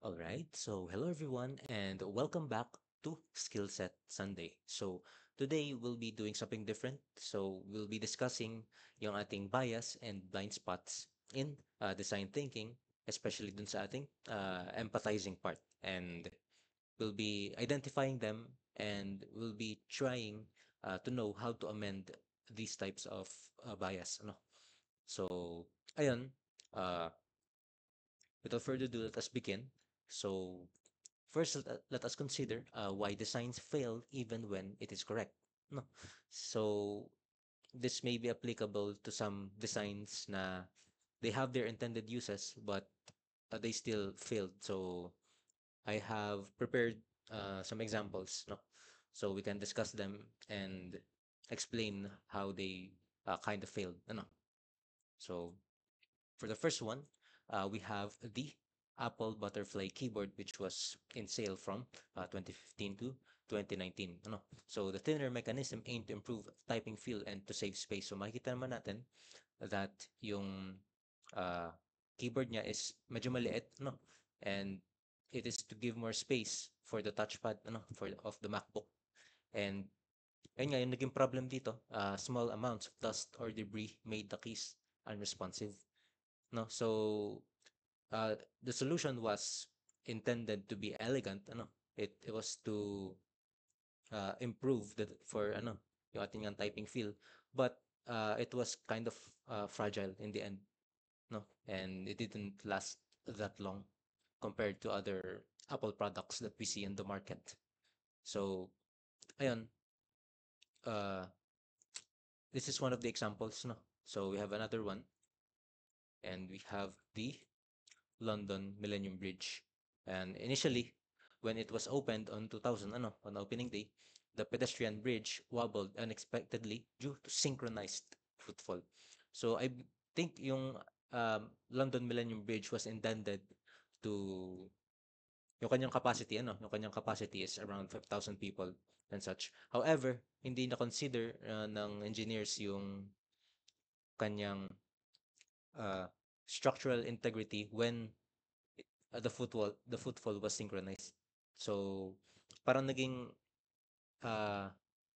All right. So, hello everyone, and welcome back to Skillset Sunday. So, today we'll be doing something different. So, we'll be discussing yung ating bias and blind spots in design thinking, especially dun sa ating empathizing part. And we'll be identifying them and we'll be trying to know how to amend these types of bias. Ano? So, ayun, uh, without further ado, let us begin. So, first, let us consider why designs fail even when it is correct. No. So, this may be applicable to some designs na they have their intended uses, but they still failed. So, I have prepared some examples, no? So we can discuss them and explain how they kind of failed. No. So for the first one, we have the Apple Butterfly keyboard, which was in sale from 2015 to 2019. Ano? So the thinner mechanism aimed to improve typing feel and to save space. So makikita naman natin that yung uh, keyboard niya is medyo maliit, no? And it is to give more space for the touchpad, ano, for of the MacBook. And ayun nga, yung naging problem dito, small amounts of dust or debris made the keys unresponsive. No, so the solution was intended to be elegant. Ano, it was to improve the for ano yung ating yung typing feel, but it was kind of fragile in the end. No, and it didn't last that long compared to other Apple products that we see in the market. So, ayun, uh, this is one of the examples. No, so we have another one, and we have the London Millennium Bridge. And initially, when it was opened on 2000, ano, on opening day, the pedestrian bridge wobbled unexpectedly due to synchronized footfall. So I think yung London Millennium Bridge was intended to yung kanyang capacity is around 5,000 people and such. However, hindi na consider ng engineers yung kanyang uh, structural integrity when the footfall was synchronized. So, parang naging uh,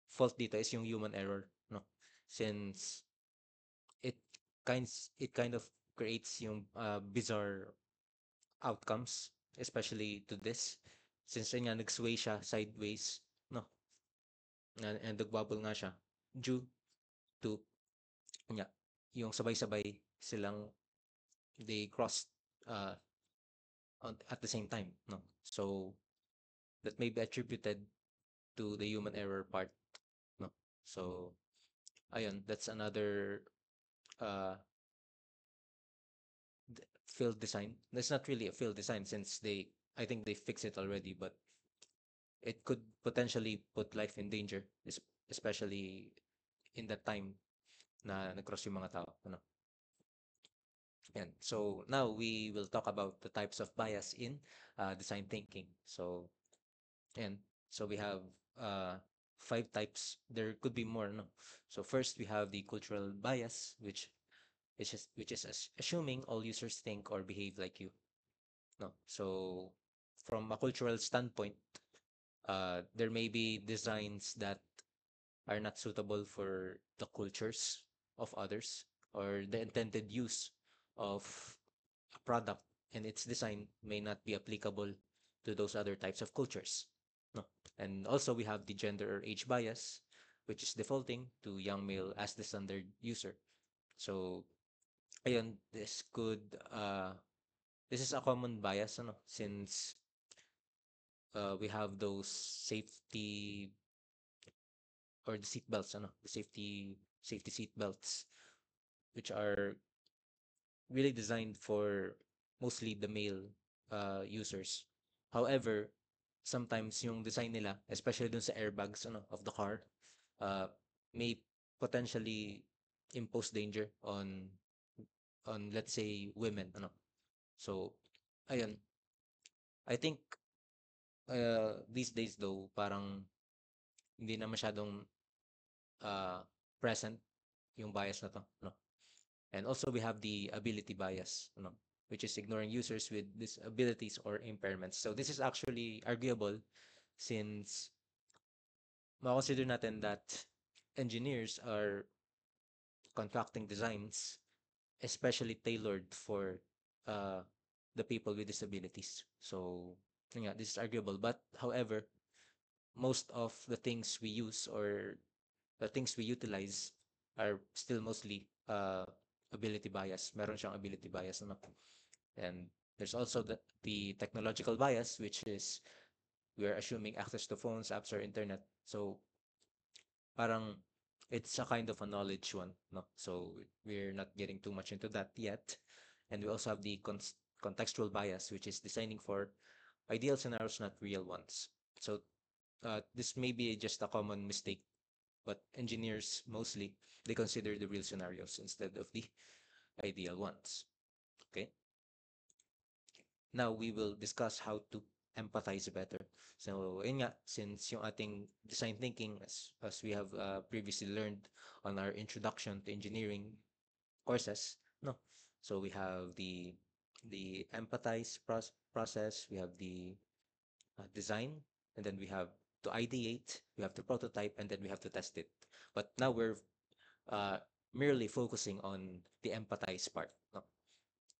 fault dito is yung human error, no? Since it it kind of creates yung bizarre outcomes, especially to this. Since yun nga, nag-sway siya sideways, no? And nagbubble nga siya due to, yun nga, yung sabay-sabay silang they crossed uh, at the same time, no? So, that may be attributed to the human error part, no? So, ayun, that's another uh failed design. That's not really a failed design since I think they fixed it already, but it could potentially put life in danger, especially in that time na nag-cross yung mga tao, ano. Yan. So now we will talk about the types of bias in design thinking. So, and so we have uh, five types. There could be more, no? So first we have the cultural bias, which is assuming all users think or behave like you. No. So from a cultural standpoint, there may be designs that are not suitable for the cultures of others or the intended use of a product and its design may not be applicable to those other types of cultures. No. And also we have the gender or age bias, which is defaulting to young male as the standard user. So ayun, this is a common bias, ano, since we have those safety or the seat belts, ano, the safety seat belts, which are really designed for mostly the male users. However, sometimes yung design nila, especially dun sa airbags, ano, of the car, uh, may potentially impose danger on let's say women, ano. So ayun, I think these days though parang hindi na masyadong uh, present yung bias na to, no? And also we have the ability bias, no? which is ignoring users with disabilities or impairments. So this is actually arguable since consider natin that engineers are concocting designs especially tailored for uh, the people with disabilities. So yeah, this is arguable. But however, most of the things we use or the things we utilize are still mostly ability bias. Meron siyang ability bias. Ano? And there's also the technological bias, which is we're assuming access to phones, apps, or internet. So parang it's a kind of a knowledge one, no? So we're not getting too much into that yet. And we also have the contextual bias, which is designing for ideal scenarios, not real ones. So this may be just a common mistake, but engineers mostly they consider the real scenarios instead of the ideal ones. Okay. Now we will discuss how to empathize better. So, yun nga, since yung ating design thinking, as we have previously learned on our introduction to engineering courses, no? So we have the empathize process, we have the design, and then we have to ideate, we have to prototype, and then we have to test it. But now we're uh, merely focusing on the empathize part. No?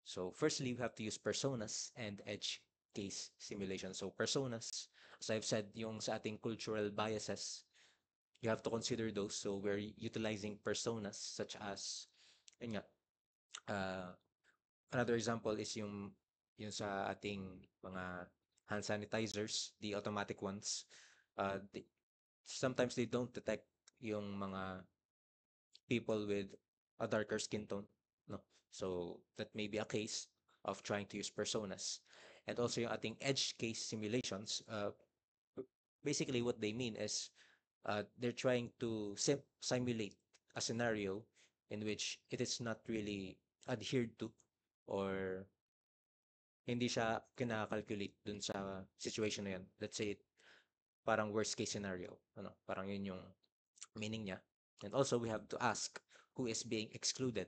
So firstly, we have to use personas and edge case simulation. So personas, as I've said, yung sa ating cultural biases, you have to consider those. So we're utilizing personas such as, yun nga, uh, another example is yung sa ating mga hand sanitizers, the automatic ones. Sometimes they don't detect yung mga people with a darker skin tone, no? So that may be a case of trying to use personas. And also yung ating edge case simulations, basically what they mean is they're trying to simulate a scenario in which it is not really adhered to or hindi siya kina-calculate dun sa situation na yun. Let's say, parang worst case scenario. Ano? Parang yun yung meaning niya. And also, we have to ask who is being excluded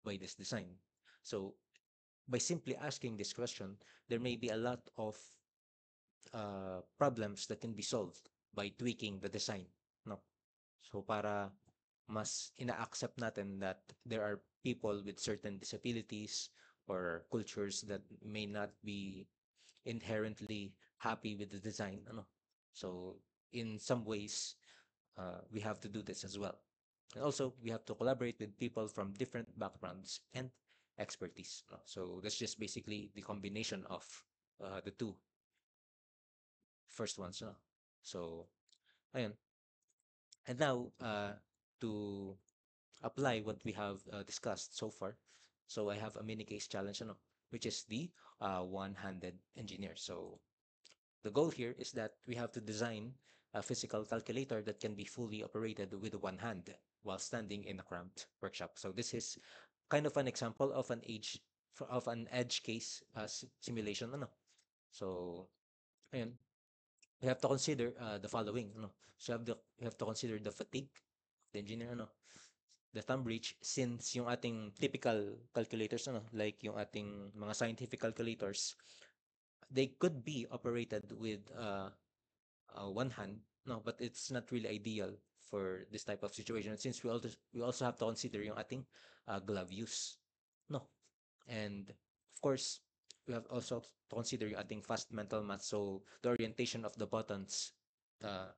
by this design. So, by simply asking this question, there may be a lot of problems that can be solved by tweaking the design. No? So, para mas ina-accept natin that there are people with certain disabilities or cultures that may not be inherently happy with the design. Ano? So, in some ways, we have to do this as well. And also, we have to collaborate with people from different backgrounds and expertise. No? So that's just basically the combination of the two first ones. No? So, ayun. And now, to apply what we have discussed so far, so I have a mini case challenge, ano, which is the one-handed engineer. So the goal here is that we have to design a physical calculator that can be fully operated with one hand while standing in a cramped workshop. So this is kind of an example of an edge case simulation. Ano? So, ayun, we have to consider the following. Ano? So you have to consider the fatigue of the engineer. Ano? The thumb reach, since yung ating typical calculators, ano, like yung ating mga scientific calculators, they could be operated with one hand, no, but it's not really ideal for this type of situation since we also have to consider yung ating glove use, no, and of course we have also to consider yung ating fast mental math. So the orientation of the buttons uh,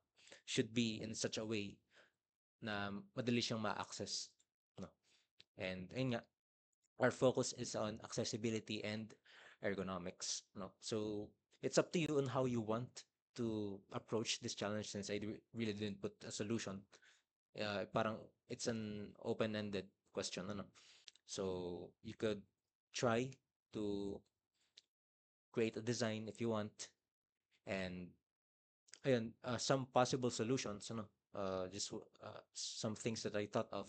should be in such a way na madali siyang ma-access, no, and ayun nga, our focus is on accessibility and ergonomics, no? So it's up to you on how you want to approach this challenge since I really didn't put a solution. Parang it's an open-ended question, ano? So you could try to create a design if you want, and ayun, some possible solutions, ano? Just some things that I thought of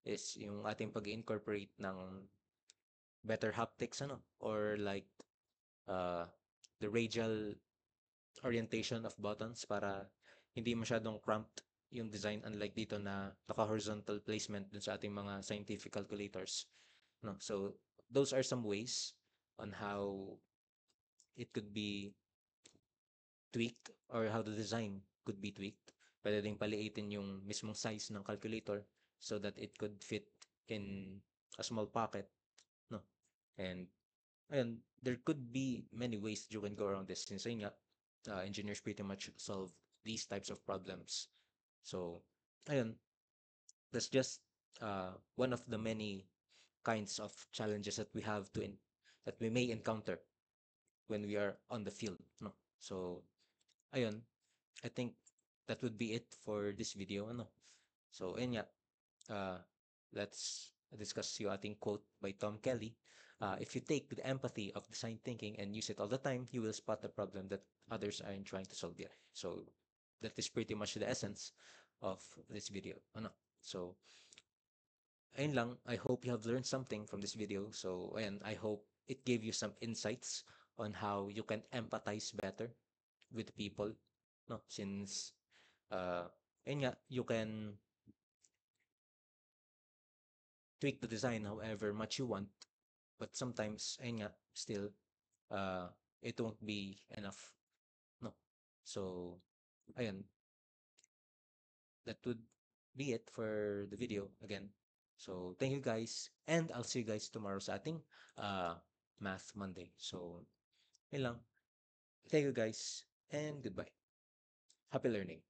is yung ating pag-incorporate ng better haptics, ano, or like uh, the radial orientation of buttons para hindi masyadong cramped yung design, unlike dito na naka-horizontal placement dun sa ating mga scientific calculators, no? So those are some ways on how it could be tweaked or how the design could be tweaked. Pwede ding paliitin yung mismong size ng calculator so that it could fit in a small pocket, no? And ayun, there could be many ways that you can go around this since ayun nga, engineers pretty much solve these types of problems. So, ayun, that's just one of the many kinds of challenges that we have that we may encounter when we are on the field, no? So, ayun, I think that would be it for this video, ano? So, ayun nga, uh, let's discuss yung ating quote by Tom Kelly. If you take the empathy of design thinking and use it all the time, you will spot the problem that others aren't trying to solve yet. So, that is pretty much the essence of this video, ano? So, ayun lang. I hope you have learned something from this video. So, ayan, I hope it gave you some insights on how you can empathize better with people, no? Since, ayun nga, you can tweak the design however much you want, but sometimes, ayun nga, still, uh, it won't be enough, no? So, ayun, that would be it for the video again. So, thank you guys, and I'll see you guys tomorrow sa ating Math Monday. So, yun lang. Thank you guys, and goodbye. Happy learning.